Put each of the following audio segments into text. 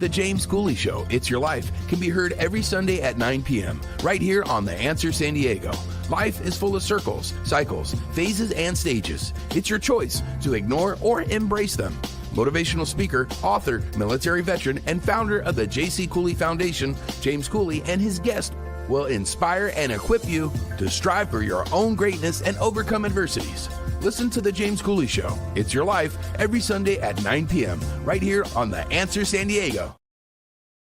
The James Cooley Show, It's Your Life, can be heard every Sunday at 9 p.m. right here on The Answer San Diego. Life is full of circles, cycles, phases, and stages. It's your choice to ignore or embrace them. Motivational speaker, author, military veteran, and founder of the J.C. Cooley Foundation, James Cooley and his guest will inspire and equip you to strive for your own greatness and overcome adversities. Listen to The James Cooley Show, It's Your Life, every Sunday at 9 p.m. right here on The Answer San Diego.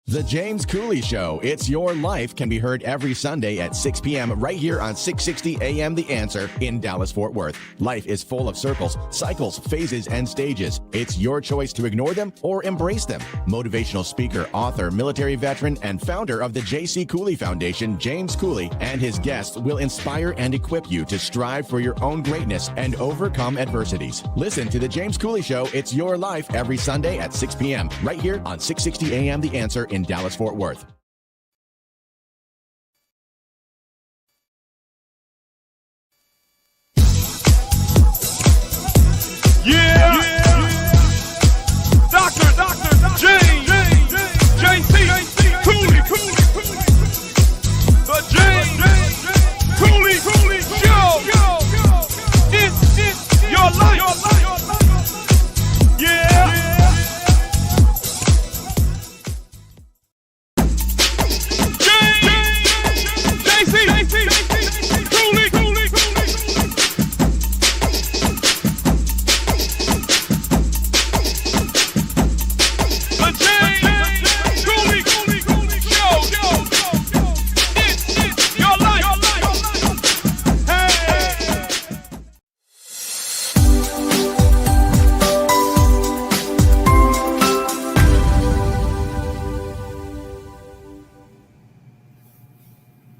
The James Cooley Show, It's Your Life, can be heard every Sunday at 6 p.m. right here on 660 AM The Answer in Dallas-Fort Worth. Life is full of circles, cycles, phases, and stages. It's your choice to ignore them or embrace them. Motivational speaker, author, military veteran, and founder of the J.C. Cooley Foundation, James Cooley, and his guests will inspire and equip you to strive for your own greatness and overcome adversities. Listen to The James Cooley Show, It's Your Life, every Sunday at 6 p.m. right here on 660 AM The Answer in Dallas-Fort Worth. Yeah. Dr. James J.C. Cooley. The James Cooley Show. It's your life. Yeah.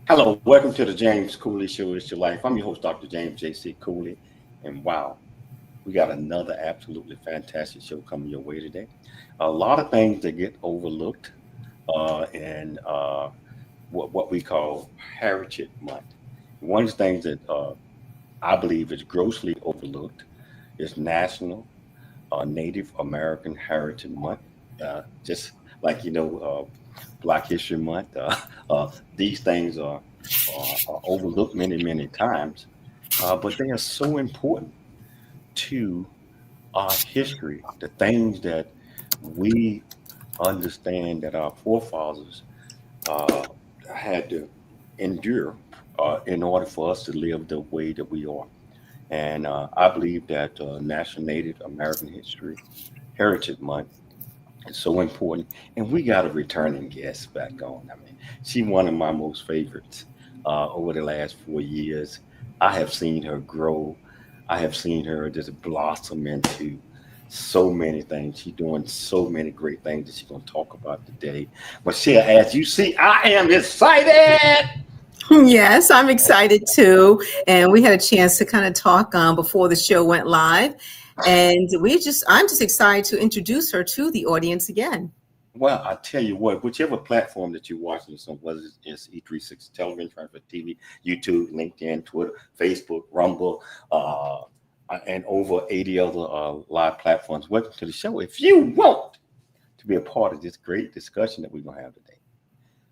Hello, welcome to the James Cooley Show, It's Your Life. I'm your host, Dr. James J.C. Cooley, and wow, we got another absolutely fantastic show coming your way today. A lot of things that get overlooked in what we call Heritage Month. One of the things that I believe is grossly overlooked is National Native American Heritage Month. Just like, Black History Month. These things are overlooked many times, but they are so important to our history, the things that we understand that our forefathers had to endure in order for us to live the way that we are. And I believe that National Native American Heritage Month is so important. And we got a returning guest back on. I mean, she's one of my most favorites over the last 4 years. I have seen her grow. I have seen her just blossom into so many things. She's doing so many great things that she's going to talk about today. Michelle, as you see, I am excited. Yes, I'm excited too. And we had a chance to kind of talk before the show went live. And I'm just excited to introduce her to the audience again. Well, I tell you what, whichever platform that you're watching this on, whether it's E360 television, for TV, YouTube, LinkedIn, Twitter, Facebook, Rumble, and over 80 other live platforms. Welcome to the show. If you want to be a part of this great discussion that we're going to have today,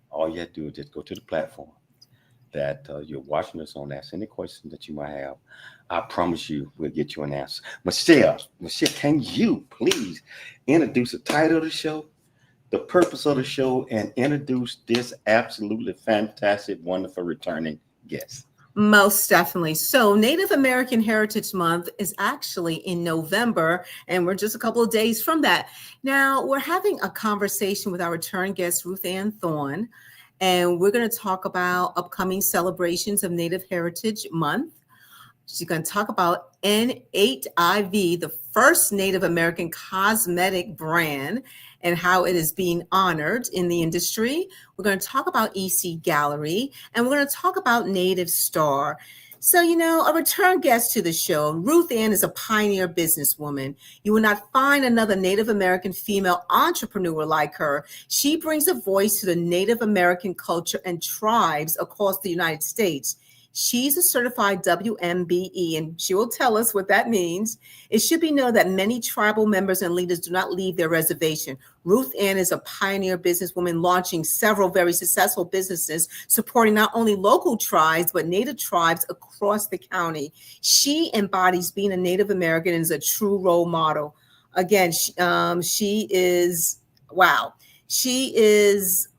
all you have to do is just go to the platform that you're watching us on. Ask any questions that you might have. I promise you we'll get you an answer. Michelle, can you please introduce the title of the show, the purpose of the show, and introduce this absolutely fantastic, wonderful returning guest? Most definitely. So, Native American Heritage Month is actually in November, and we're just a couple of days from that. Now, we're having a conversation with our return guest, Ruth-Ann Thorn, and we're going to talk about upcoming celebrations of Native Heritage Month. She's going to talk about N8IV, the first Native American cosmetic brand, and how it is being honored in the industry. We're going to talk about EC Gallery, and we're going to talk about Native Star. So, a return guest to the show, Ruth-Ann is a pioneer businesswoman. You will not find another Native American female entrepreneur like her. She brings a voice to the Native American culture and tribes across the United States. She's a certified WMBE, and she will tell us what that means. It should be known that many tribal members and leaders do not leave their reservation. Ruth-Ann is a pioneer businesswoman launching several very successful businesses, supporting not only local tribes, but Native tribes across the county. She embodies being a Native American and is a true role model. Again, she is, wow. She is,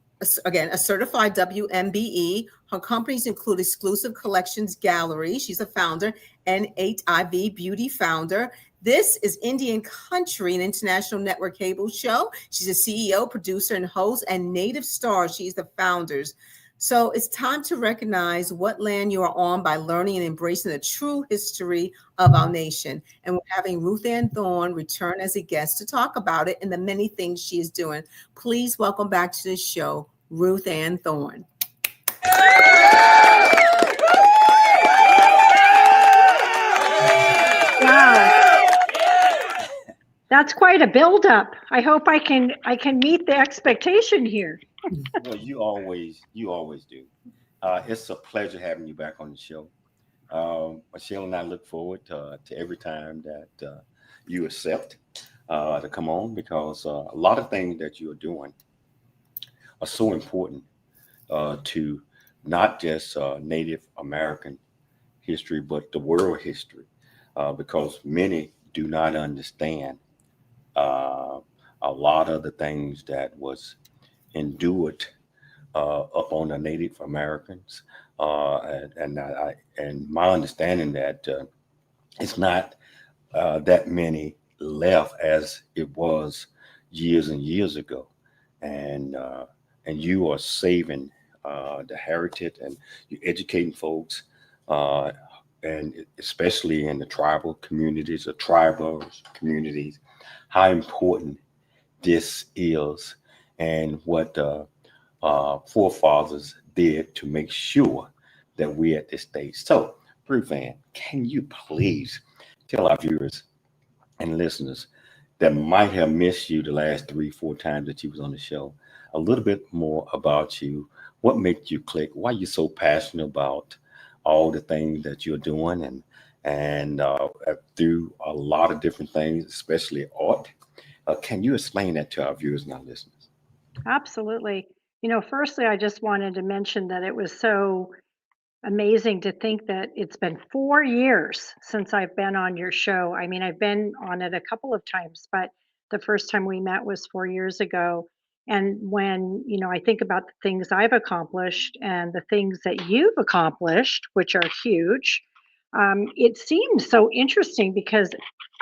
again, a certified WMBE. Her companies include Exclusive Collections Gallery. She's a founder, N8IV Beauty founder. This is Indian Country, an international network cable show. She's a CEO, producer, and host, and Native Star. She's the founders. So it's time to recognize what land you are on by learning and embracing the true history of our nation. And we're having Ruth-Ann Thorn return as a guest to talk about it and the many things she is doing. Please welcome back to the show, Ruth-Ann Thorn. Wow, that's quite a buildup. I hope I can meet the expectation here. Well, you always do. It's a pleasure having you back on the show. Michelle and I look forward to every time that you accept to come on, because a lot of things that you're doing are so important to not just Native American history, but the world history, because many do not understand a lot of the things that was endured up on the Native Americans, and my understanding that it's not that many left as it was years and years ago, and you are saving the heritage, and you're educating folks, and especially in the tribal communities, how important this is, and what forefathers did to make sure that we're at this stage. So, Ruth-Ann, can you please tell our viewers and listeners that might have missed you the last 3-4 times that you was on the show a little bit more about you? What made you click? Why you're so passionate about all the things that you're doing, and through a lot of different things, especially art. Can you explain that to our viewers and our listeners? Absolutely. Firstly, I just wanted to mention that it was so amazing to think that it's been 4 years since I've been on your show. I mean, I've been on it a couple of times, but the first time we met was 4 years ago. And when, I think about the things I've accomplished and the things that you've accomplished, which are huge, it seems so interesting because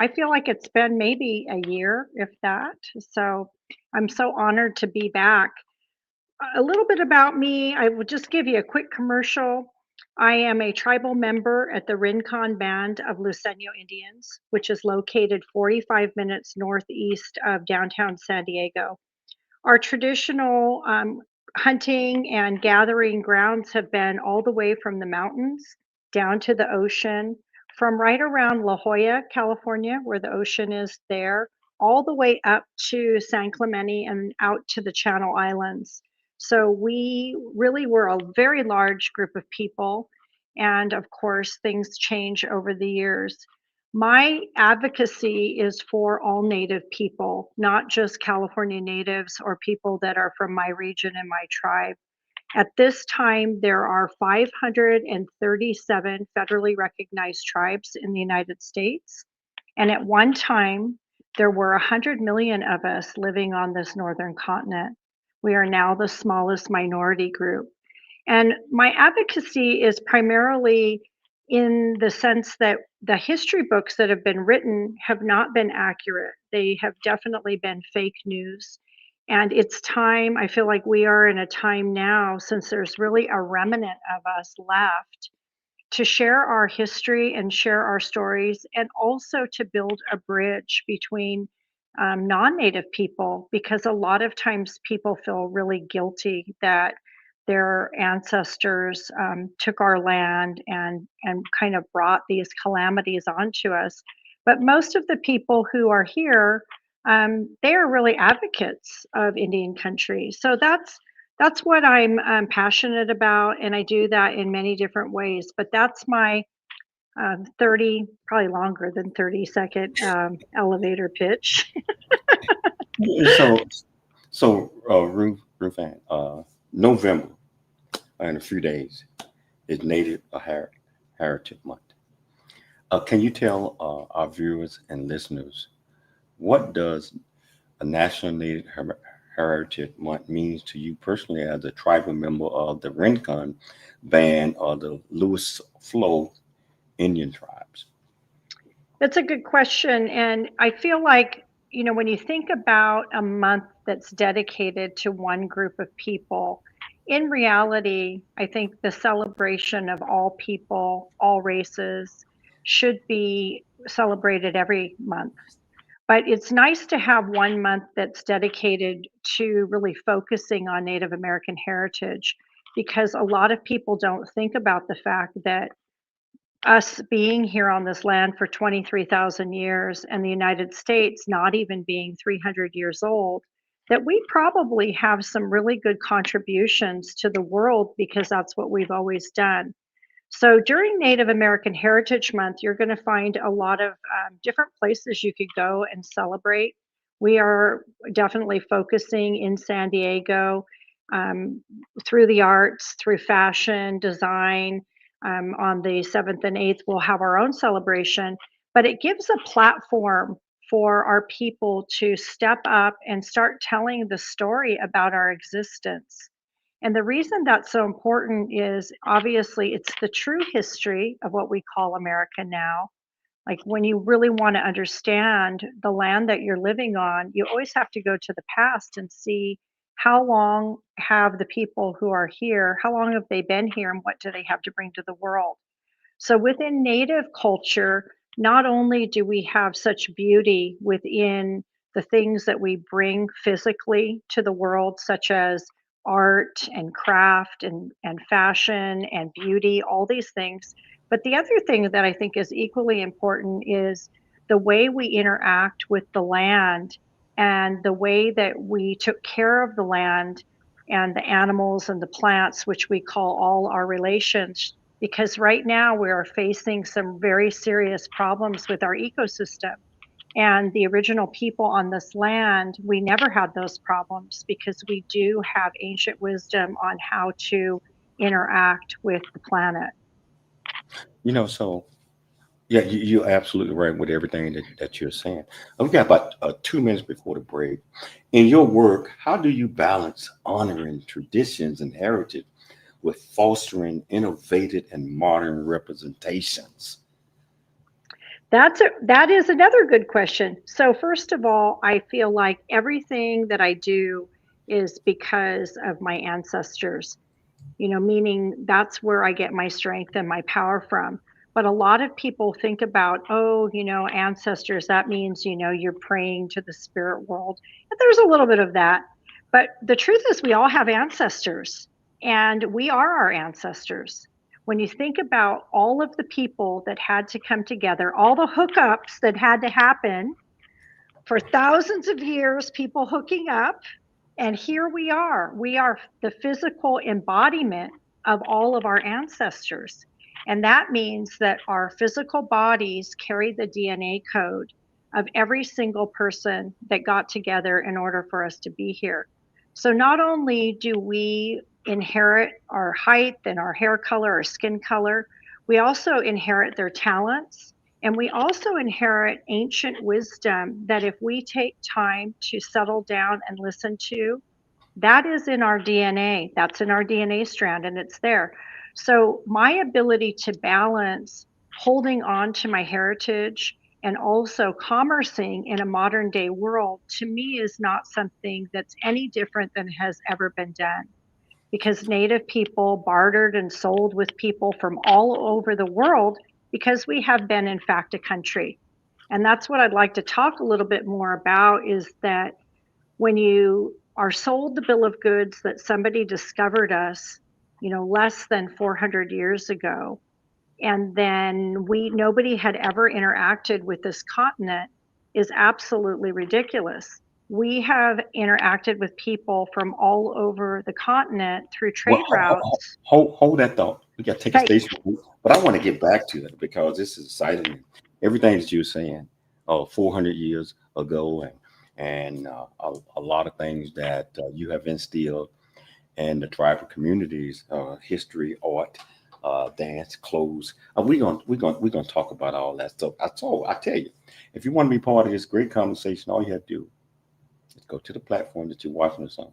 I feel like it's been maybe a year, if that. So I'm so honored to be back. A little bit about me, I will just give you a quick commercial. I am a tribal member at the Rincon Band of Luiseño Indians, which is located 45 minutes northeast of downtown San Diego. Our traditional hunting and gathering grounds have been all the way from the mountains down to the ocean, from right around La Jolla, California, where the ocean is there, all the way up to San Clemente and out to the Channel Islands. So we really were a very large group of people. And of course, things change over the years. My advocacy is for all Native people, not just California natives or people that are from my region and my tribe. At this time, there are 537 federally recognized tribes in the United States. And at one time, there were 100 million of us living on this northern continent. We are now the smallest minority group. And my advocacy is primarily in the sense that the history books that have been written have not been accurate. They have definitely been fake news. And it's time, I feel like we are in a time now, since there's really a remnant of us left, to share our history and share our stories, and also to build a bridge between non Native people, because a lot of times people feel really guilty that their ancestors took our land and kind of brought these calamities onto us. But most of the people who are here, they are really advocates of Indian country. So that's what I'm passionate about, and I do that in many different ways. But that's my 30, probably longer than 30-second elevator pitch. So, Ruth-Ann, November in a few days is Native Heritage Month. Can you tell our viewers and listeners what does a National Native Heritage Month means to you personally as a tribal member of the Rincon Band or the Lewis Flow Indian tribes? That's a good question. And I feel like, when you think about a month that's dedicated to one group of people, in reality, I think the celebration of all people, all races, should be celebrated every month. But it's nice to have one month that's dedicated to really focusing on Native American heritage, because a lot of people don't think about the fact that us being here on this land for 23,000 years and the United States not even being 300 years old, that we probably have some really good contributions to the world, because that's what we've always done. So during Native American Heritage Month, you're going to find a lot of different places you could go and celebrate. We are definitely focusing in San Diego um, through the arts, through fashion, design. On the 7th and 8th, we'll have our own celebration, but it gives a platform for our people to step up and start telling the story about our existence. And the reason that's so important is obviously it's the true history of what we call America now. Like, when you really want to understand the land that you're living on, you always have to go to the past and see how long have the people who are here, how long have they been here, and what do they have to bring to the world. So within Native culture, not only do we have such beauty within the things that we bring physically to the world, such as art and craft and fashion and beauty, all these things. But the other thing that I think is equally important is the way we interact with the land, and the way that we took care of the land and the animals and the plants, which we call all our relations, because right now we are facing some very serious problems with our ecosystem. And the original people on this land, we never had those problems, because we do have ancient wisdom on how to interact with the planet. So yeah, you're absolutely right with everything that you're saying. We've got about 2 minutes before the break. In your work, how do you balance honoring traditions and heritage with fostering innovative and modern representations? That is another good question. So first of all, I feel like everything that I do is because of my ancestors, meaning that's where I get my strength and my power from. But a lot of people think about, oh, ancestors, that means, you're praying to the spirit world. And there's a little bit of that. But the truth is, we all have ancestors, and we are our ancestors. When you think about all of the people that had to come together, all the hookups that had to happen for thousands of years, people hooking up, and here we are. We are the physical embodiment of all of our ancestors. And that means that our physical bodies carry the DNA code of every single person that got together in order for us to be here. So not only do we inherit our height and our hair color, our skin color, we also inherit their talents. And we also inherit ancient wisdom that if we take time to settle down and listen to, that is in our DNA. That's in our DNA strand and it's there. So my ability to balance holding on to my heritage and also commercing in a modern day world, to me, is not something that's any different than has ever been done, because Native people bartered and sold with people from all over the world because we have been, in fact, a country. And that's what I'd like to talk a little bit more about, is that when you are sold the bill of goods that somebody discovered us, less than 400 years ago, and then nobody had ever interacted with this continent, is absolutely ridiculous. We have interacted with people from all over the continent through trade routes. Hold that thought. We got to take a Okay. station, but I want to get back to it because this is exciting. Everything that you're saying, 400 years ago, and a lot of things that you have instilled in the tribal communities, history, art, dance, clothes. We're gonna talk about all that stuff. I tell you, if you want to be part of this great conversation, all you have to do is go to the platform that you're watching us on.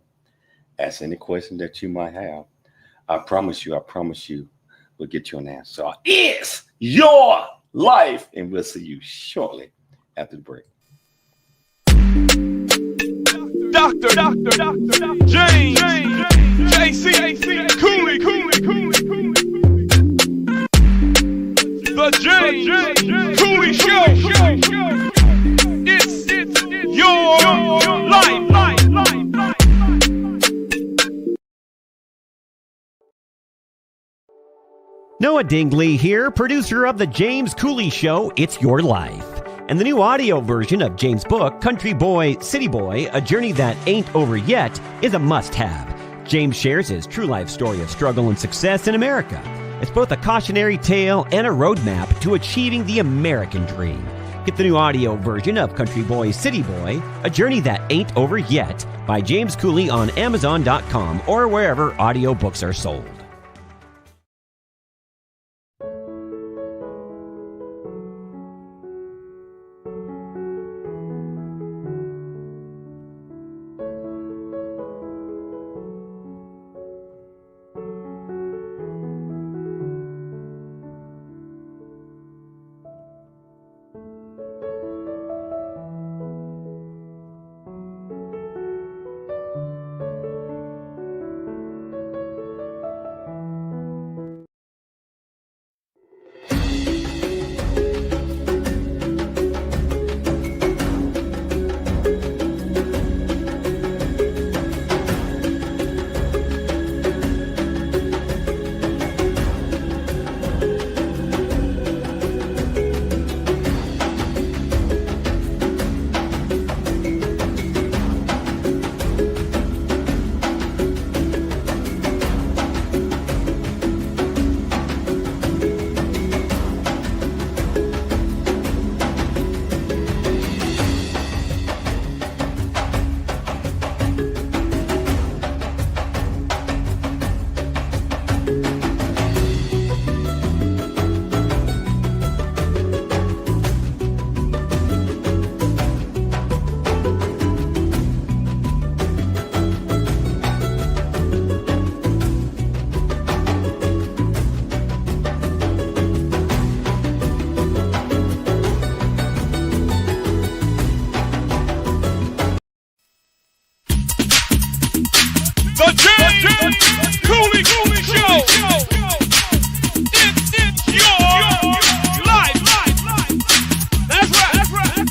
Ask any question that you might have. I promise you, we'll get you an answer. So it's your life, and we'll see you shortly after the break. Dr. James JC Cooley. The James Cooley Show. It's your life. Noah Dingley here, producer of The James Cooley Show, It's Your Life. And the new audio version of James' book, Country Boy, City Boy, A Journey That Ain't Over Yet, is a must-have. James shares his true life story of struggle and success in America. It's both a cautionary tale and a roadmap to achieving the American dream. Get the new audio version of Country Boy, City Boy, A Journey That Ain't Over Yet by James Cooley on Amazon.com or wherever audiobooks are sold. The James Cooley Show. It's your life. That's right.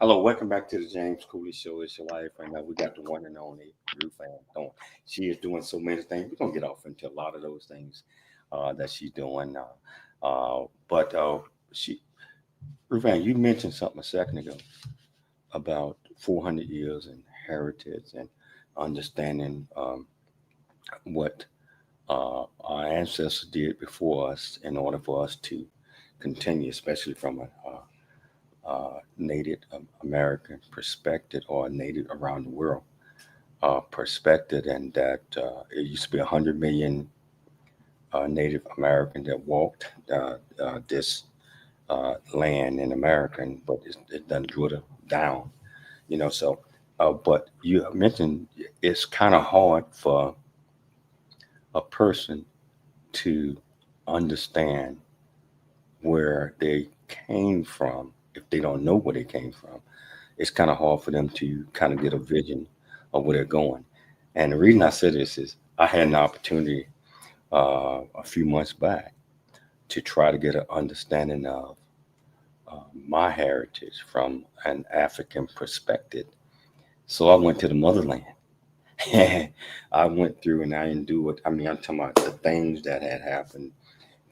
Hello, welcome back to the James Cooley Show. It's your life. And we got the one and only Ruth-Ann Thorn. She is doing so many things. We're gonna get off into a lot of those things that she's doing now. But Ruth-Ann, you mentioned something a second ago about 400 years and heritage and understanding what our ancestors did before us in order for us to continue, especially from a Native American perspective or a Native around the world perspective, and that it used to be 100 million Native American that walked this land in America, but it done dwindled down, So, but you mentioned it's kind of hard for a person to understand where they came from if they don't know where they came from. It's kind of hard for them to kind of get a vision of where they're going. And the reason I say this is I had an opportunity a few months back to try to get an understanding of my heritage from an African perspective. So I went to the motherland. I went through and I didn't do it. I mean, I'm talking about the things that had happened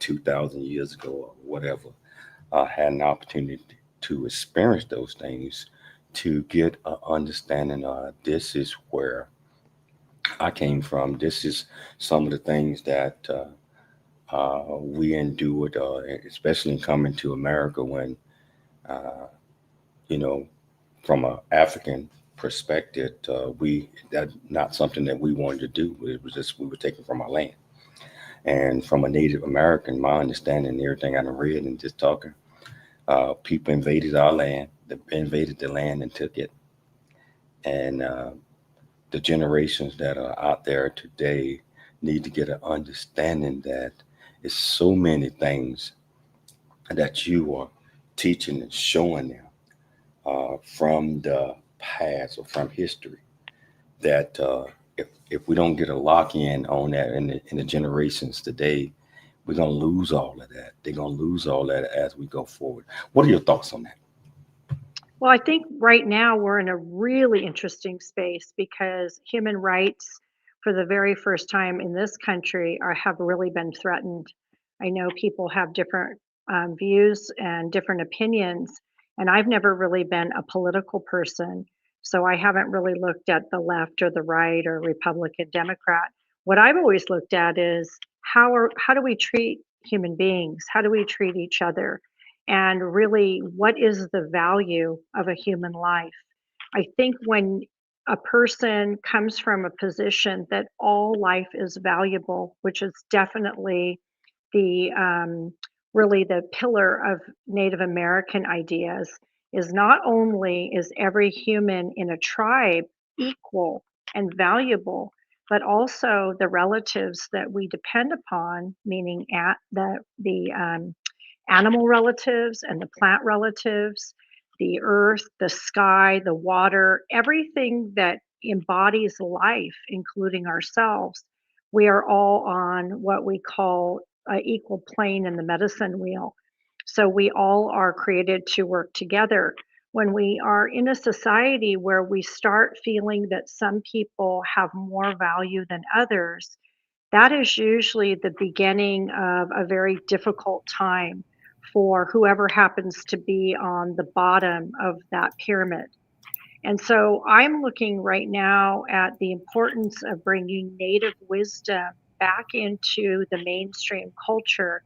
2,000 years ago or whatever. I had an opportunity to experience those things to get an understanding of this is where I came from. This is some of the things that we endured, especially in coming to America when, uh, you know, from an African perspective, that not something that we wanted to do. It was just we were taken from our land. And from a Native American, my understanding, everything I done read and just talking, people invaded our land, they invaded the land and took it. And the generations that are out there today need to get an understanding that it's so many things that you are teaching and showing them from the past or from history that if we don't get a lock in on that in the generations today, we're going to lose all of that. They're going to lose all that as we go forward. What are your thoughts on that? Well, I think right now we're in a really interesting space because human rights, for the very first time in this country, have really been threatened. I know people have different views and different opinions, and I've never really been a political person, so I haven't really looked at the left or the right or Republican, Democrat. What I've always looked at is how do we treat human beings? How do we treat each other? And really, what is the value of a human life? I think when a person comes from a position that all life is valuable, which is definitely the really the pillar of Native American ideas, is not only is every human in a tribe equal and valuable, but also the relatives that we depend upon, meaning at the animal relatives and the plant relatives, the earth, the sky, the water, everything that embodies life, including ourselves, we are all on what we call an equal plane in the medicine wheel. So we all are created to work together. When we are in a society where we start feeling that some people have more value than others, that is usually the beginning of a very difficult time for whoever happens to be on the bottom of that pyramid. And so I'm looking right now at the importance of bringing Native wisdom back into the mainstream culture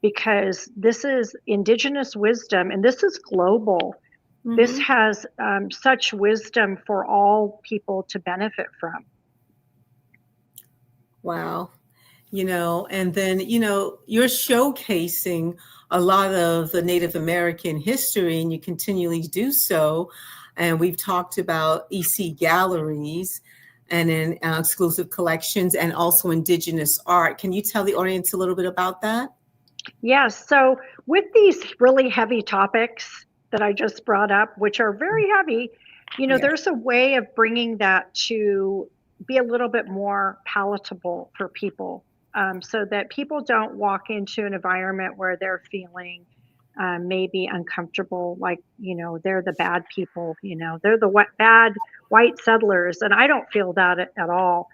because this is indigenous wisdom and this is global. This Hmm. has such wisdom for all people to benefit from. Wow. And then, you're showcasing a lot of the Native American history, and you continually do so. And we've talked about EC galleries and in exclusive collections and also indigenous art. Can you tell the audience a little bit about that? Yes. So, with these really heavy topics that I just brought up, which are very heavy, Yeah. there's a way of bringing that to be a little bit more palatable for people so that people don't walk into an environment where they're feeling maybe uncomfortable, like, they're the bad people, they're the bad white settlers. And I don't feel that at all.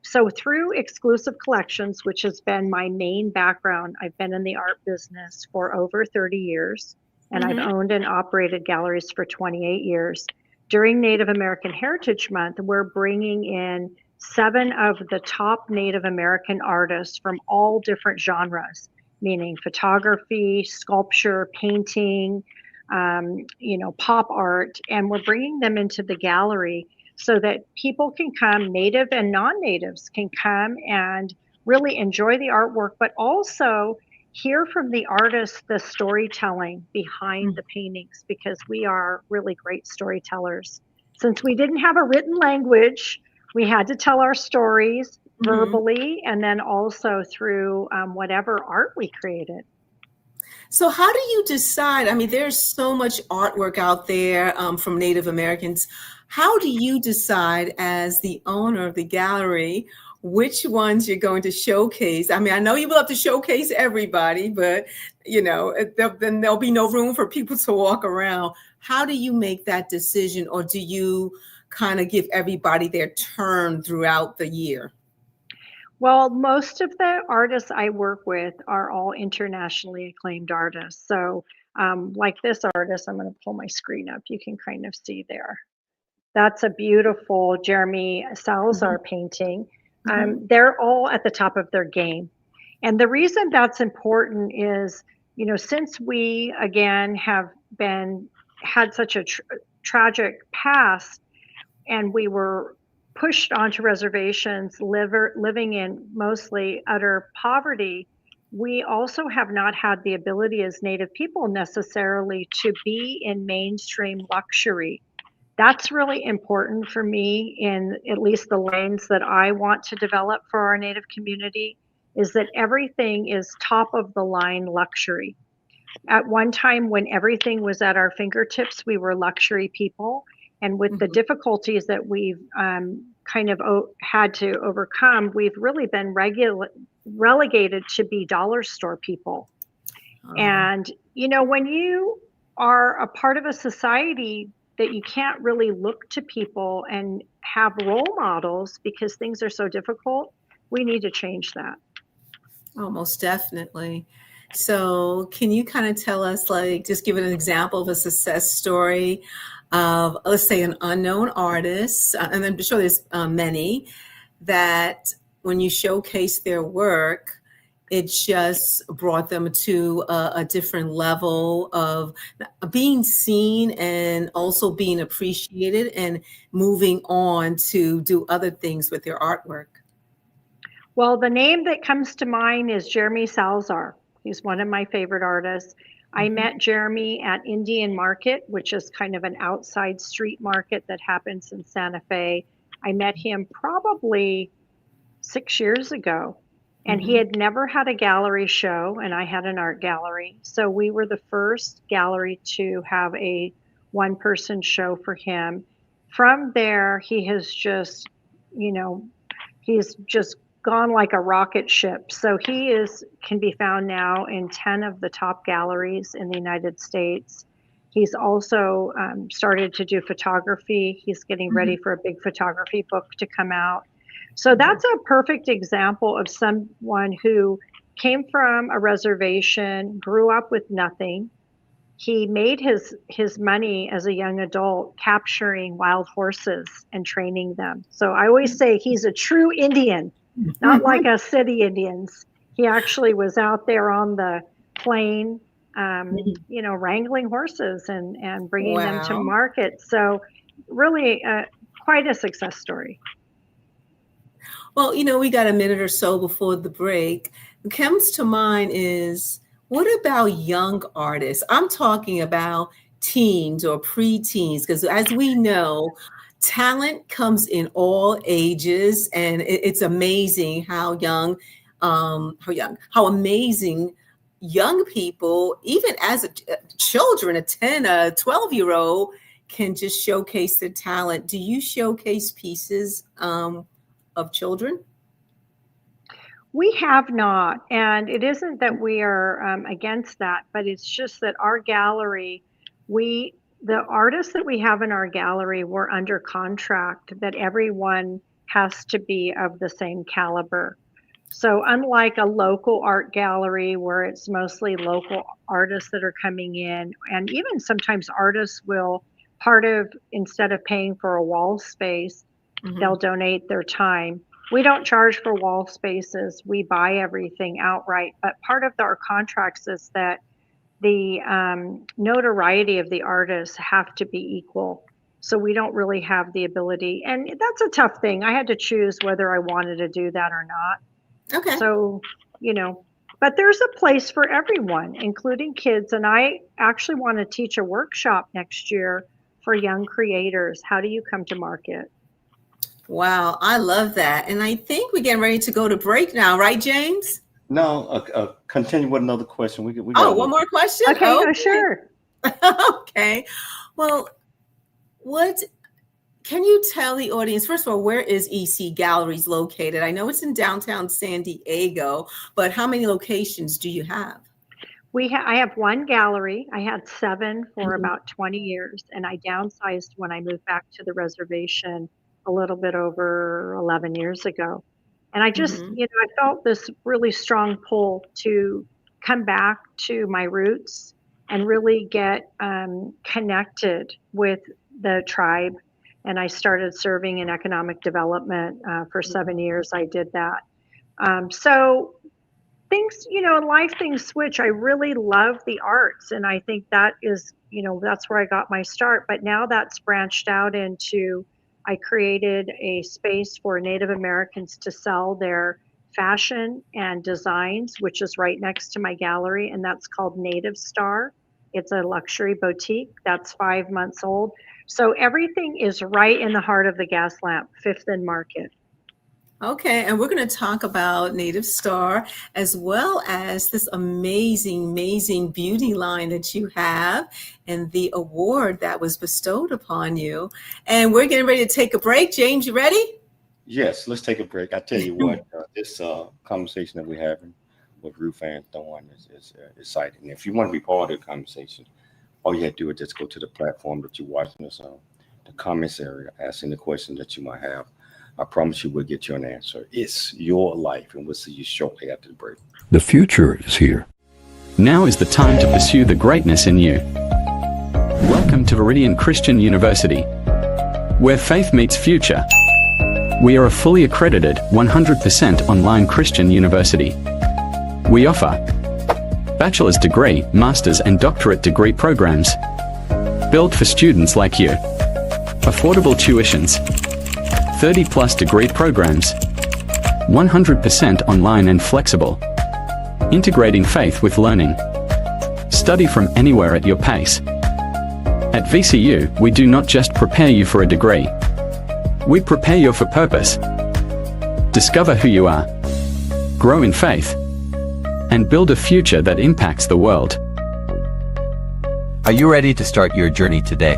So through exclusive collections, which has been my main background, I've been in the art business for over 30 years, and I've Hmm. owned and operated galleries for 28 years. During Native American Heritage Month, we're bringing in 7 of the top Native American artists from all different genres, meaning photography, sculpture, painting, pop art, and we're bringing them into the gallery so that people can come, native and non-natives can come and really enjoy the artwork, but also hear from the artists the storytelling behind the paintings, because we are really great storytellers. Since we didn't have a written language, we had to tell our stories verbally and then also through whatever art we created. So how do you decide? I mean, there's so much artwork out there from Native Americans. How do you decide as the owner of the gallery which ones you're going to showcase? I mean, I know you will have to showcase everybody, but then there'll be no room for people to walk around. How do you make that decision, or do you kind of give everybody their turn throughout the year? Well, most of the artists I work with are all internationally acclaimed artists. So, like this artist, I'm going to pull my screen up. You can kind of see there. That's a beautiful Jeremy Salazar painting. They're all at the top of their game. And the reason that's important is, since we, again, have had such a tragic past, and we were pushed onto reservations, living in mostly utter poverty, we also have not had the ability as Native people necessarily to be in mainstream luxury. That's really important for me, in at least the lanes that I want to develop for our Native community, is that everything is top of the line luxury. At one time, when everything was at our fingertips, we were luxury people. And with the difficulties that we've kind of had to overcome, we've really been relegated to be dollar store people. And, when you are a part of a society that you can't really look to people and have role models because things are so difficult, we need to change that. Oh, most definitely. So can you kind of tell us, just give an example of a success story of, let's say, an unknown artist, and I'm sure there's many, that when you showcase their work, it just brought them to a different level of being seen and also being appreciated and moving on to do other things with their artwork? Well, the name that comes to mind is Jeremy Salazar. He's one of my favorite artists. I met Jeremy at Indian Market, which is kind of an outside street market that happens in Santa Fe. I met him probably 6 years ago, and he had never had a gallery show, and I had an art gallery. So we were the first gallery to have a one-person show for him. From there, he has just, he's just gone like a rocket ship. So he can be found now in 10 of the top galleries in the United States. He's also started to do photography. He's getting ready for a big photography book to come out. So that's a perfect example of someone who came from a reservation, grew up with nothing. He made his money as a young adult capturing wild horses and training them. So I always say he's a true Indian, not like us city Indians. He actually was out there on the plain, wrangling horses and bringing them to market. So really quite a success story. Well, we got a minute or so before the break. What comes to mind is, what about young artists? I'm talking about teens or preteens, because as we know, talent comes in all ages, and it's amazing how amazing young people, even as children, a 10, a 12-year-old, can just showcase their talent. Do you showcase pieces of children? We have not, and it isn't that we are against that, but it's just that our gallery, the artists that we have in our gallery, were under contract that everyone has to be of the same caliber. So unlike a local art gallery where it's mostly local artists that are coming in, and even sometimes artists will, instead of paying for a wall space, They'll donate their time. We don't charge for wall spaces. We buy everything outright. But part of our contracts is that the notoriety of the artists have to be equal. So we don't really have the ability. And that's a tough thing. I had to choose whether I wanted to do that or not. Okay. So, but there's a place for everyone, including kids. And I actually want to teach a workshop next year for young creators. How do you come to market? Wow, I love that. And I think we're getting ready to go to break now, right, James? No, continue with another question. We one more question? Okay, oh, sure. Okay. Well, what can you tell the audience, first of all, where is EC Galleries located? I know it's in downtown San Diego, but how many locations do you have? I have one gallery. I had 7 for about 20 years, and I downsized when I moved back to the reservation a little bit over 11 years ago. And I just, I felt this really strong pull to come back to my roots and really get connected with the tribe. And I started serving in economic development for 7 years. I did that. So things, life things switch. I really love the arts. And I think that is, that's where I got my start. But now that's branched out into, I created a space for Native Americans to sell their fashion and designs, which is right next to my gallery, and that's called Native Star. It's a luxury boutique that's 5 months old. So everything is right in the heart of the gas lamp, 5th and Market. Okay, and we're going to talk about Native Star as well as this amazing beauty line that you have and the award that was bestowed upon you. And we're getting ready to take a break. James, you ready? Yes, let's take a break. I tell you what, this conversation that we're having with Ruth-Ann Thorn is exciting. If you want to be part of the conversation, all you have to do is just go to the platform that you're watching us on, the comments area, asking the questions that you might have. I promise you we'll get you an answer. It's your life, and we'll see you shortly after the break. The future is here. Now is the time to pursue the greatness in you. Welcome to Viridian Christian University, where faith meets future. We are a fully accredited, 100% online Christian university. We offer bachelor's degree, master's and doctorate degree programs, built for students like you. Affordable tuitions, 30-plus degree programs, 100% online and flexible, integrating faith with learning. Study from anywhere at your pace. At VCU, we do not just prepare you for a degree. We prepare you for purpose. Discover who you are, grow in faith, and build a future that impacts the world. Are you ready to start your journey today?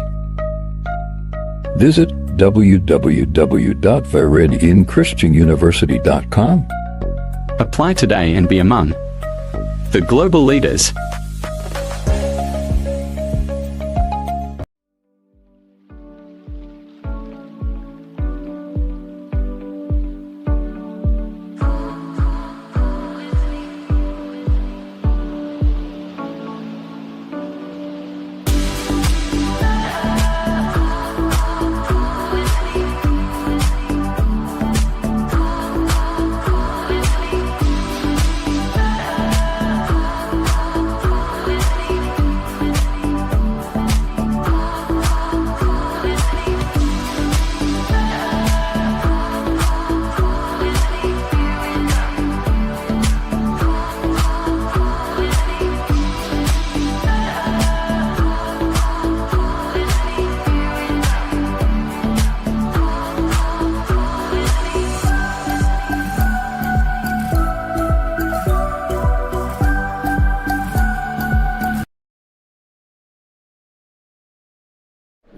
Visit www.viridianchristianuniversity.com. Apply today and be among the global leaders.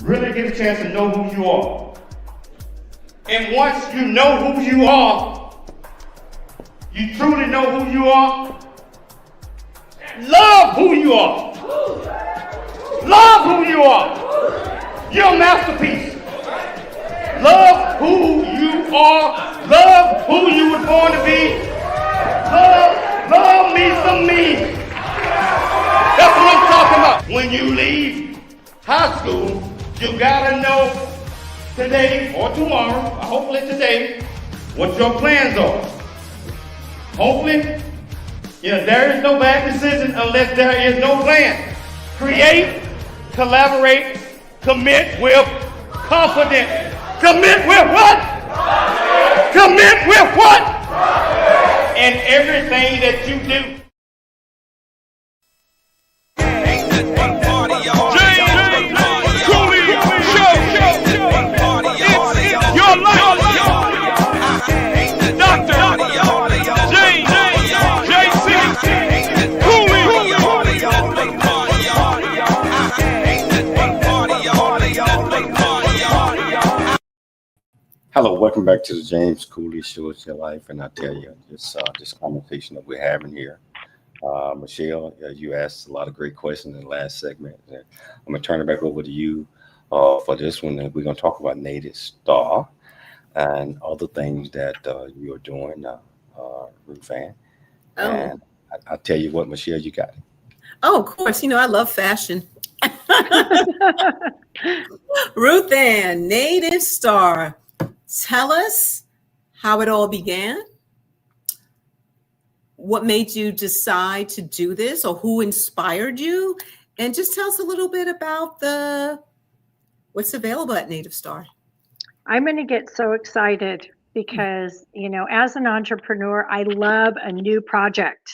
Really get a chance to know who you are. And once you know who you are, you truly know who you are, love who you are. Love who you are. You're a masterpiece. Love who you are. Love who you were born to be. Love me some me. That's what I'm talking about. When you leave high school, you gotta know today or tomorrow, I hopefully today, what your plans are. Hopefully, there is no bad decision unless there is no plan. Create, collaborate, commit with confidence. Commit with what? Commit with what? And everything that you do. Hello, welcome back to the James Cooley Show. It's your life, and I tell you, this conversation that we're having here, Michelle, you asked a lot of great questions in the last segment. I'm gonna turn it back over to you for this one. And we're gonna talk about Native Star and other things that you're doing, Ruth-Ann. Oh. And I tell you what, Michelle, you got it. Oh, of course. I love fashion. Ruth-Ann, Native Star. Tell us how it all began. What made you decide to do this, or who inspired you? And just tell us a little bit about what's available at Native Star. I'm going to get so excited because, as an entrepreneur, I love a new project.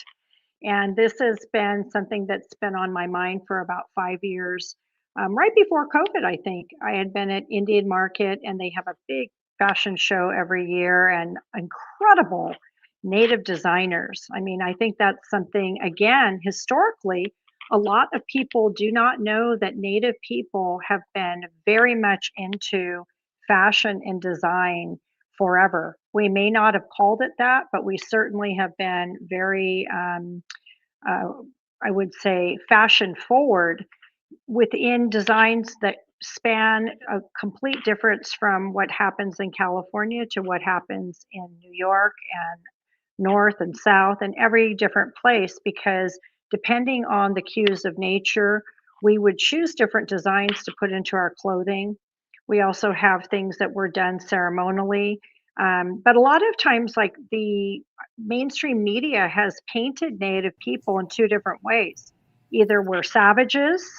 And this has been something that's been on my mind for about 5 years. Right before COVID, I think. I had been at Indian Market, and they have a big fashion show every year and incredible Native designers. I think that's something, again, historically, a lot of people do not know that Native people have been very much into fashion and design forever. We may not have called it that, but we certainly have been very, I would say, fashion forward within designs that span a complete difference from what happens in California to what happens in New York and North and South and every different place, because depending on the cues of nature, we would choose different designs to put into our clothing. We also have things that were done ceremonially. But a lot of times, like the mainstream media has painted Native people in two different ways. Either we're savages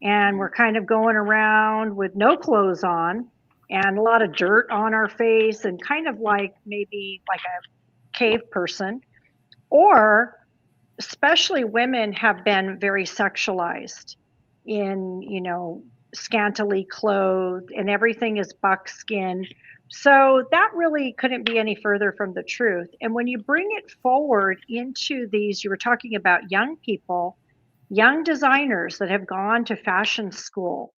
and we're kind of going around with no clothes on and a lot of dirt on our face and kind of like maybe like a cave person, or especially women have been very sexualized in, scantily clothed, and everything is buckskin. So that really couldn't be any further from the truth. And when you bring it forward into these, you were talking about young people, young designers that have gone to fashion school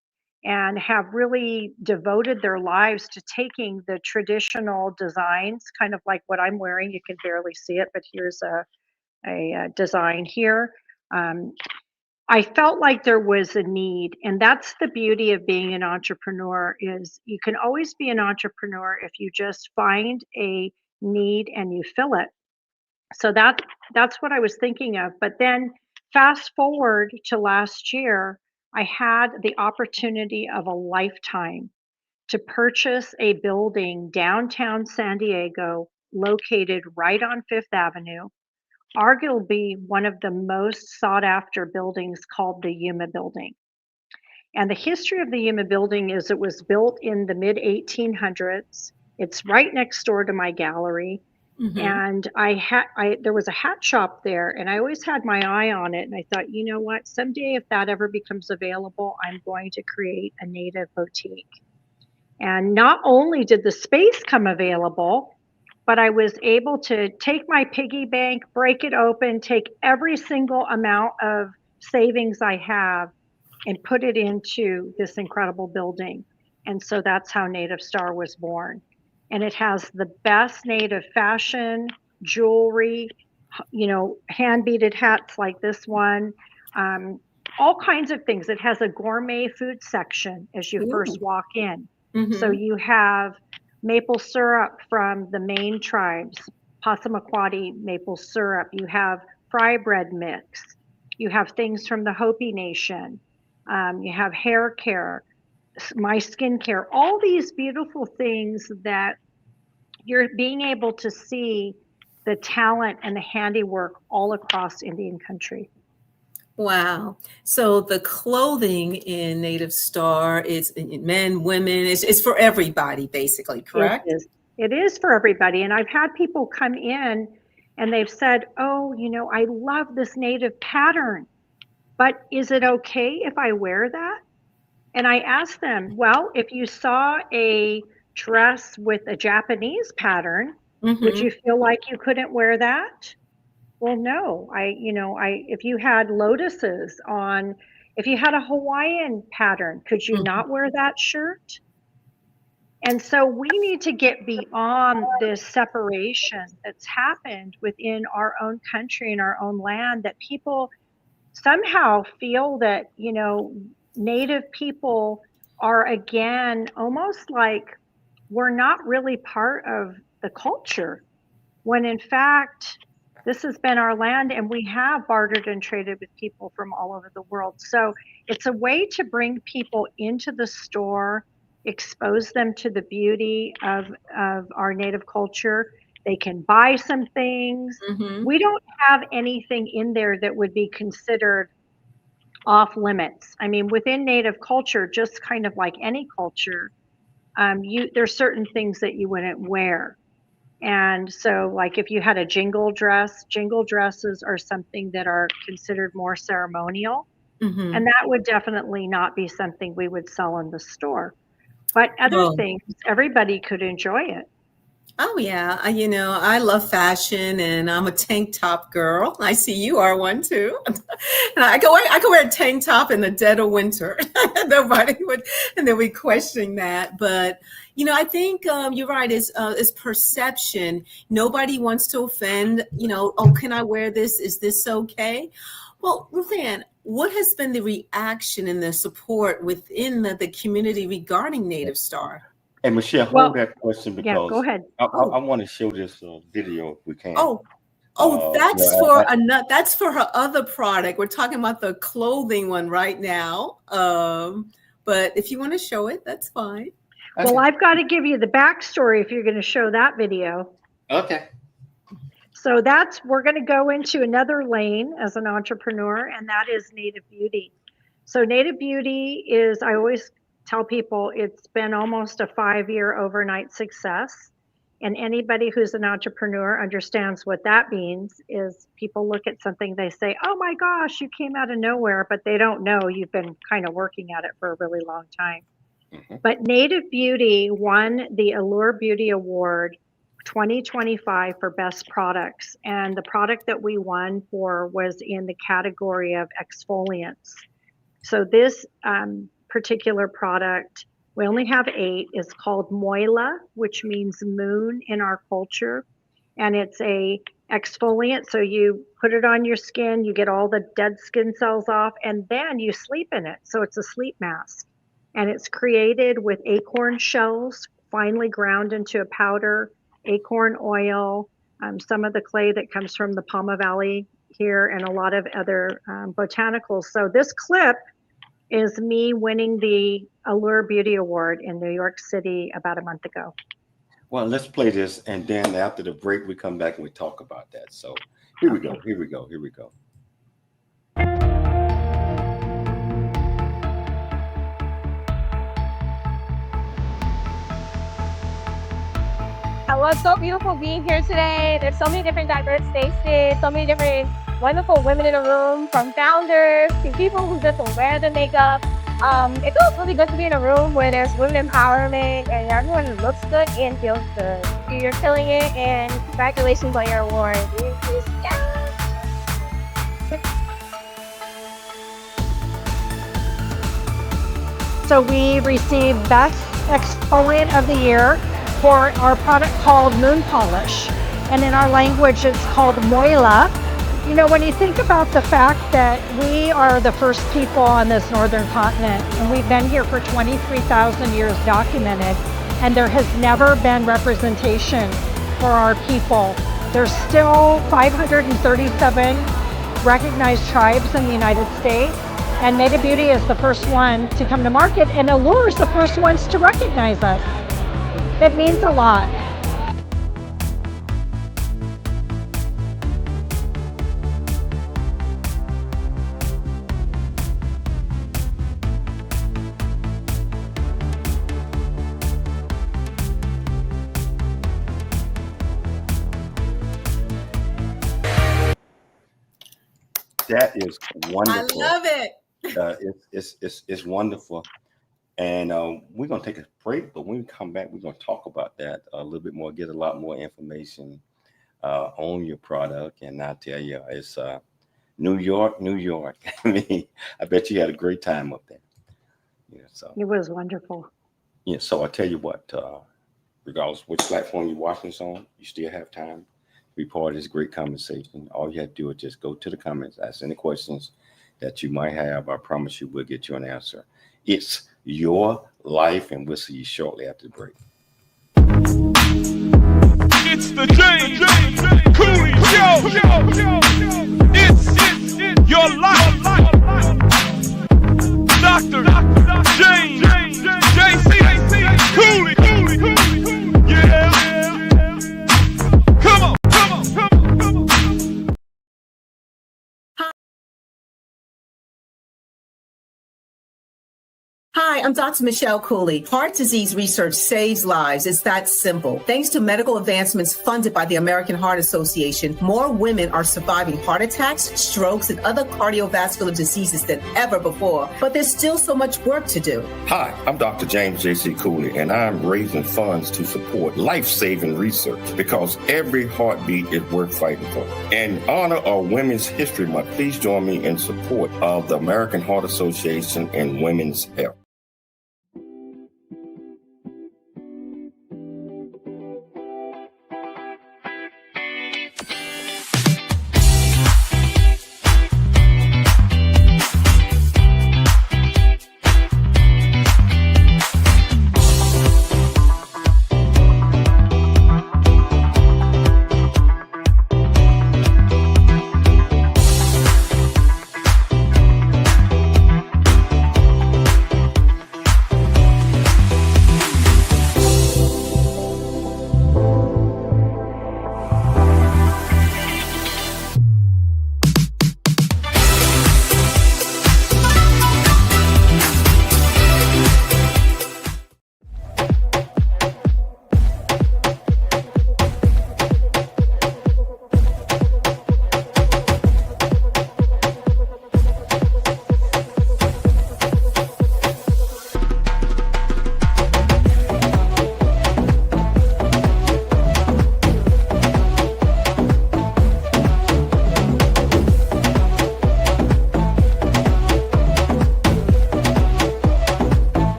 and have really devoted their lives to taking the traditional designs, kind of like what I'm wearing. You can barely see it, but here's a design here. I felt like there was a need, and that's the beauty of being an entrepreneur, is you can always be an entrepreneur if you just find a need and you fill it. So that's what I was thinking of. But then fast forward to last year, I had the opportunity of a lifetime to purchase a building downtown San Diego, located right on Fifth Avenue, arguably one of the most sought after buildings, called the Yuma Building. And the history of the Yuma Building is it was built in the mid 1800s. It's right next door to my gallery. Mm-hmm. And there was a hat shop there, and I always had my eye on it. And I thought, you know what, someday if that ever becomes available, I'm going to create a Native boutique. And not only did the space come available, but I was able to take my piggy bank, break it open, take every single amount of savings I have and put it into this incredible building. And so that's how Native Star was born. And it has the best Native fashion, jewelry, hand beaded hats like this one, all kinds of things. It has a gourmet food section as you first walk in. Mm-hmm. So you have maple syrup from the Maine tribes, Passamaquoddy maple syrup. You have fry bread mix. You have things from the Hopi Nation. You have hair care, my skincare, all these beautiful things that you're being able to see the talent and the handiwork all across Indian country. Wow. So the clothing in Native Star is men, women, it's for everybody, basically, correct? It is for everybody. And I've had people come in and they've said, oh, I love this native pattern, but is it okay if I wear that? And I asked them, well, if you saw a dress with a Japanese pattern, would you feel like you couldn't wear that? Well, no. If you had lotuses on, if you had a Hawaiian pattern, could you not wear that shirt? And so we need to get beyond this separation that's happened within our own country and our own land, that people somehow feel that, Native people are again almost like we're not really part of the culture, when in fact, this has been our land and we have bartered and traded with people from all over the world. So it's a way to bring people into the store, expose them to the beauty of our Native culture. They can buy some things. We don't have anything in there that would be considered off limits. I mean, within Native culture, just kind of like any culture, there's certain things that you wouldn't wear. And so like if you had a jingle dresses are something that are considered more ceremonial. And that would definitely not be something we would sell in the store. But other things, everybody could enjoy it. Oh yeah, I love fashion, and I'm a tank top girl. I see you are one too. And I can wear a tank top in the dead of winter. Nobody would question that. But I think you're right. It's perception. Nobody wants to offend. Oh, can I wear this? Is this okay? Well, Ruth-Ann, what has been the reaction and the support within the community regarding Native Star? Hey, Michelle, hold that question because go ahead. I want to show this video if we can. That's for her other product. We're talking about the clothing one right now. But if you want to show it, that's fine. Well, I've got to give you the backstory if you're going to show that video. Okay. So we're going to go into another lane as an entrepreneur, and that is Native Beauty. So Native Beauty is, I always tell people, it's been almost a 5-year overnight success. And anybody who's an entrepreneur understands what that means. Is people look at something, they say, oh my gosh, you came out of nowhere, but they don't know you've been kind of working at it for a really long time. But Native Beauty won the Allure Beauty Award 2025 for best products. And the product that we won for was in the category of exfoliants. So this particular product, we only have 8, is called Moila, which means moon in our culture. And it's a exfoliant. So you put it on your skin, you get all the dead skin cells off, and then you sleep in it. So it's a sleep mask. And it's created with acorn shells, finely ground into a powder, acorn oil, some of the clay that comes from the Palma Valley here, and a lot of other botanicals. So this clip is me winning the Allure Beauty Award in New York City about a month ago. Well, let's play this, and then after the break, we come back and we talk about that. So here we go. Well, it's so beautiful being here today. There's so many different diverse faces, so many different wonderful women in the room, from founders to people who just wear the makeup. It feels really good to be in a room where there's women empowerment and everyone looks good and feels good. You're killing it, and congratulations on your award. So we received Best Exfoliant of the Year for our product called Moon Polish. And in our language, it's called Moila. When you think about the fact that we are the first people on this northern continent, and we've been here for 23,000 years documented, and there has never been representation for our people. There's still 537 recognized tribes in the United States, and Native Beauty is the first one to come to market, and Allure is the first ones to recognize us. It means a lot. That is I wonderful. love it. It's wonderful. And we're going to take a break, but when we come back, we're going to talk about that a little bit more, get a lot more information on your product. And I tell you, it's New York, New York. I mean, I bet you had a great time up there. Yeah, so It was wonderful. yeah, so I tell you what, regardless which platform you're watching this on, you still have time to be part of this great conversation. All you have to do is just go to the comments, ask any questions that you might have. I promise you we'll get you an answer. It's your life, and we'll see you shortly after the break. It's the James Cooley Show. It's your life. Dr. James J.C. Cooley. Yeah. Come on. Hi, I'm Dr. Michelle Cooley. Heart disease research saves lives. It's that simple. Thanks to medical advancements funded by the American Heart Association, more women are surviving heart attacks, strokes, and other cardiovascular diseases than ever before. But there's still so much work to do. Hi, I'm Dr. James J.C. Cooley, and I'm raising funds to support life-saving research because every heartbeat is worth fighting for. In honor of Women's History Month, please join me in support of the American Heart Association and women's health.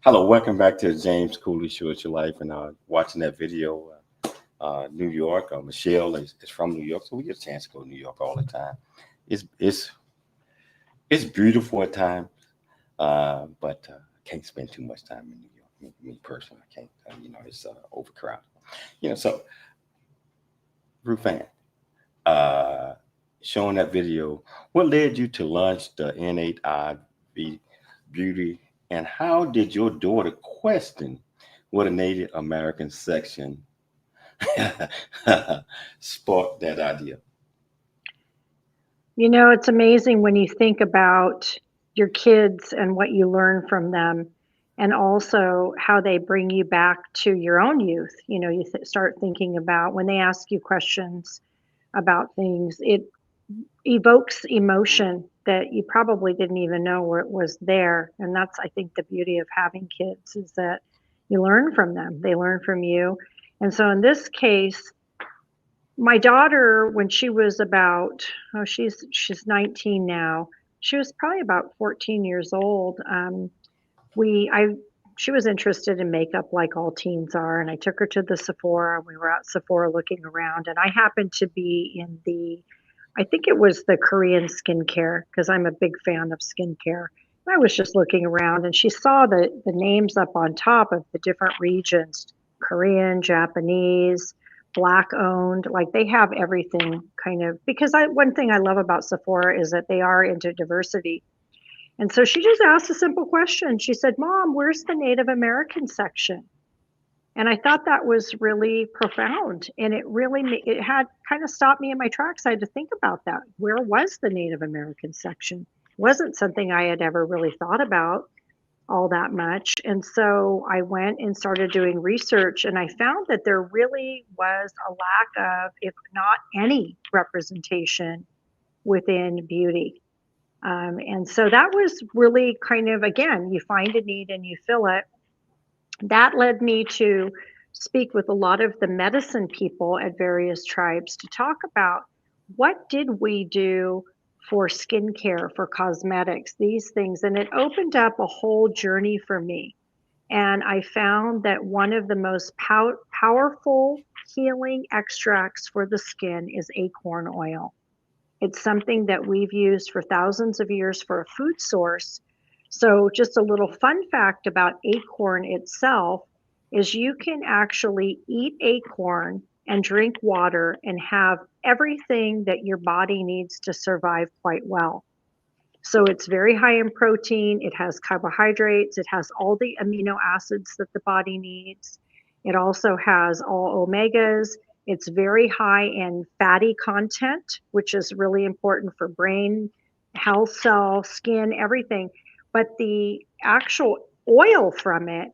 Hello, welcome back to the James Cooley Show. It's your life, and watching that video, New York. Michelle is from New York, so we get a chance to go to New York all the time. It's beautiful at times, but can't spend too much time in New York. Me personally, I can't. It's overcrowded. So Ruth-Ann, showing that video, what led you to launch the N8IV Beauty? And how did your daughter question what a Native American section sparked that idea? It's amazing when you think about your kids and what you learn from them, and also how they bring you back to your own youth. You start thinking about when they ask you questions about things, it evokes emotion that you probably didn't even know it was there. And that's, I think, the beauty of having kids, is that you learn from them. They learn from you. And so in this case, my daughter, when she was about, she's 19 now. She was probably about 14 years old. She was interested in makeup like all teens are, and I took her to the Sephora. We were at Sephora looking around, and I happened to be in the I think it was the Korean skincare because I'm a big fan of skincare. I was just looking around and she saw the names up on top of the different regions, Korean, Japanese, Black owned, like they have everything kind of, because one thing I love about Sephora is that they are into diversity. And so she just asked a simple question. She said, Mom, where's the Native American section? And I thought that was really profound. And it really, it had kind of stopped me in my tracks. I had to think about that. Where was the Native American section? Wasn't something I had ever really thought about all that much. And so I went and started doing research, and I found that there really was a lack of, if not any, representation within beauty. And so that was really kind of, again, you find a need and you fill it. That led me to speak with a lot of the medicine people at various tribes to talk about what did we do for skincare, for cosmetics, these things. And it opened up a whole journey for me. And I found that one of the most powerful healing extracts for the skin is acorn oil. It's something that we've used for thousands of years for a food source. So just a little fun fact about acorn itself is you can actually eat acorn and drink water and have everything that your body needs to survive quite well. So it's very high in protein, it has carbohydrates, it has all the amino acids that the body needs. It also has all omegas. It's very high in fatty content, which is really important for brain health, cell, skin, everything. But the actual oil from it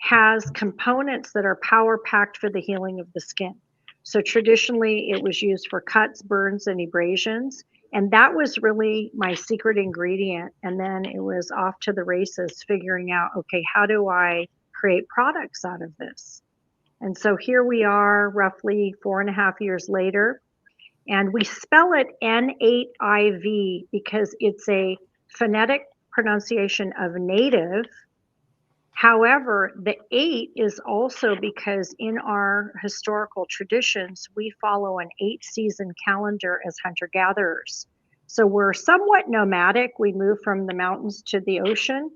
has components that are power packed for the healing of the skin. So traditionally, it was used for cuts, burns, and abrasions. And that was really my secret ingredient. And then it was off to the races, figuring out, okay, how do I create products out of this? And so here we are, roughly 4.5 years later, and we spell it N8IV because it's a phonetic pronunciation of native. However, the 8 is also because in our historical traditions, we follow an 8-season calendar as hunter-gatherers. So we're somewhat nomadic. We move from the mountains to the ocean,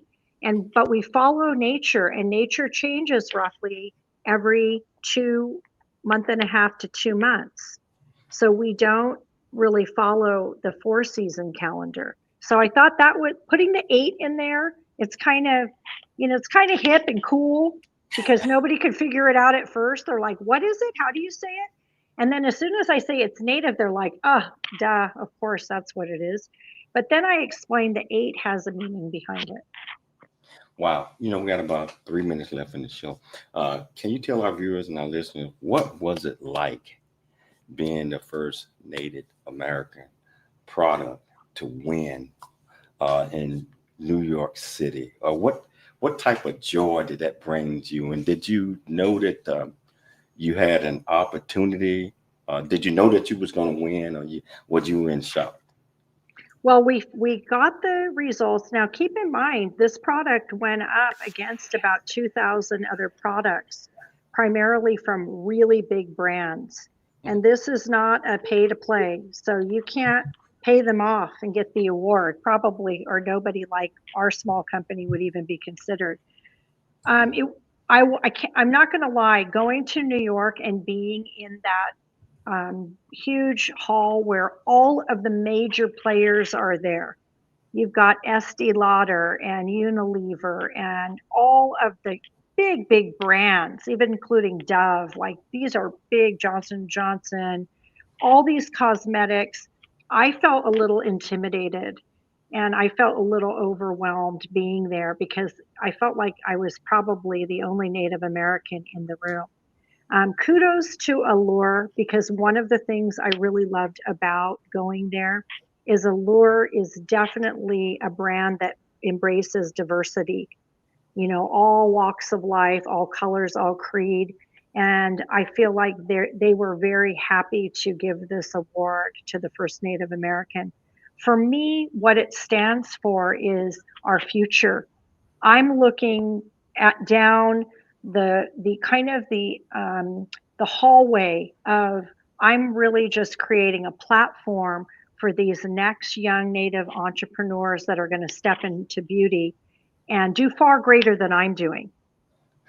but we follow nature, and nature changes roughly every 1.5 to 2 months. So we don't really follow the 4-season calendar. So I thought that putting the 8 in there, it's kind of, it's kind of hip and cool because nobody could figure it out at first. They're like, what is it? How do you say it? And then as soon as I say it's native, they're like, oh, duh, of course, that's what it is. But then I explained the 8 has a meaning behind it. Wow. We got about 3 minutes left in the show. Can you tell our viewers and our listeners, what was it like being the first Native American product to win in New York City? What type of joy did that bring you? And did you know that you had an opportunity? Did you know that you was going to win, or was you in shock? Well, we got the results. Now, keep in mind, this product went up against about 2,000 other products, primarily from really big brands. And this is not a pay to play. So you can't pay them off and get the award, probably, or nobody like our small company would even be considered. I'm not going to lie, going to New York and being in that huge hall where all of the major players are there. You've got Estee Lauder and Unilever and all of the big brands, even including Dove. Like these are big, Johnson & Johnson, all these cosmetics. I felt a little intimidated and I felt a little overwhelmed being there because I felt like I was probably the only Native American in the room. Kudos to Allure, because one of the things I really loved about going there is Allure is definitely a brand that embraces diversity, all walks of life, all colors, all creed. And I feel like they were very happy to give this award to the first Native American. For me, what it stands for is our future. I'm looking down the kind of the hallway of, I'm really just creating a platform for these next young Native entrepreneurs that are going to step into beauty and do far greater than I'm doing.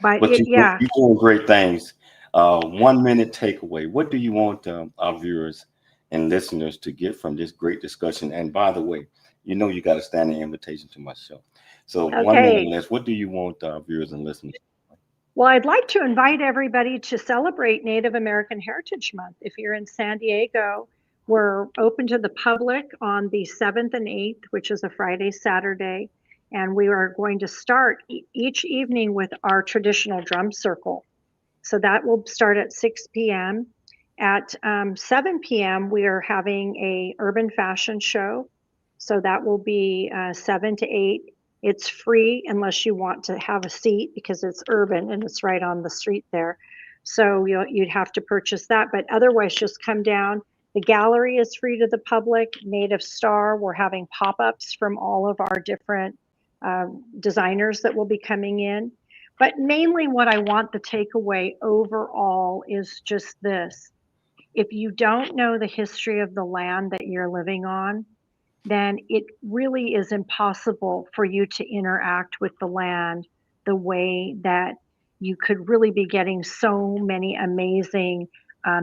But you're doing great things. 1 minute takeaway. What do you want our viewers and listeners to get from this great discussion? And by the way, you know you got a standing invitation to my show. So Okay. 1 minute less. What do you want our viewers and listeners? Well, I'd like to invite everybody to celebrate Native American Heritage Month. If you're in San Diego, we're open to the public on the 7th and 8th, which is a Friday, Saturday. And we are going to start each evening with our traditional drum circle. So that will start at 6 p.m. At 7 p.m., we are having a urban fashion show. So that will be 7 to 8. It's free unless you want to have a seat because it's urban and it's right on the street there. So you'd have to purchase that, but otherwise just come down. The gallery is free to the public. Native Star, we're having pop-ups from all of our different designers that will be coming in. But mainly what I want the takeaway overall is just this. If you don't know the history of the land that you're living on, then it really is impossible for you to interact with the land the way that you could really be getting so many amazing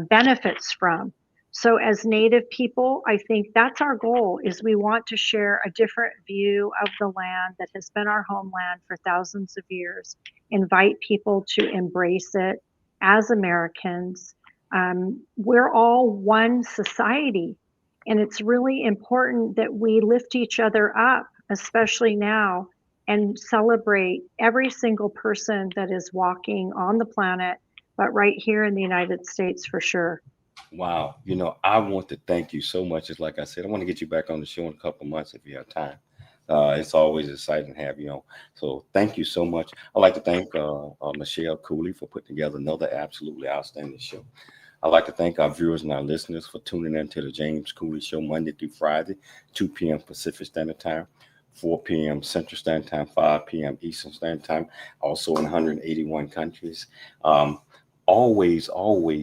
benefits from. So as Native people, I think that's our goal, is we want to share a different view of the land that has been our homeland for thousands of years, invite people to embrace it as Americans. We're all one society. And it's really important that we lift each other up, especially now, and celebrate every single person that is walking on the planet, but right here in the United States for sure. Wow. You know, I want to thank you so much. It's like I said, I want to get you back on the show in a couple of months if you have time. It's always exciting to have you on. So thank you so much. I'd like to thank Michelle Cooley for putting together another absolutely outstanding show. I'd like to thank our viewers and our listeners for tuning in to the James Cooley Show Monday through Friday, 2 p.m. Pacific Standard Time, 4 p.m. Central Standard Time, 5 p.m. Eastern Standard Time, also in 181 countries. Always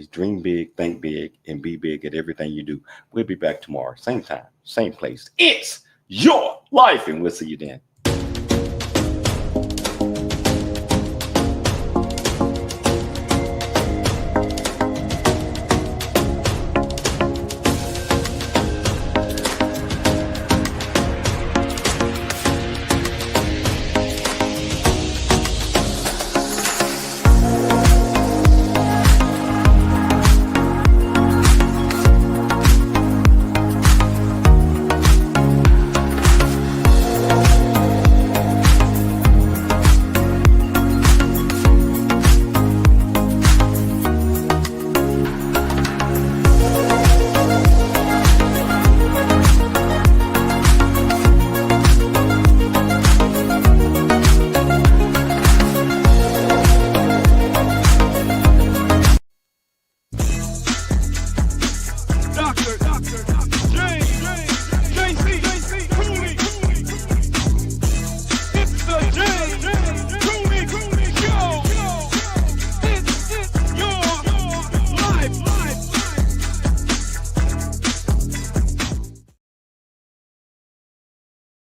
dream big, think big, and be big at everything you do. We'll be back tomorrow, same time, same place. It's your life, and we'll see you then.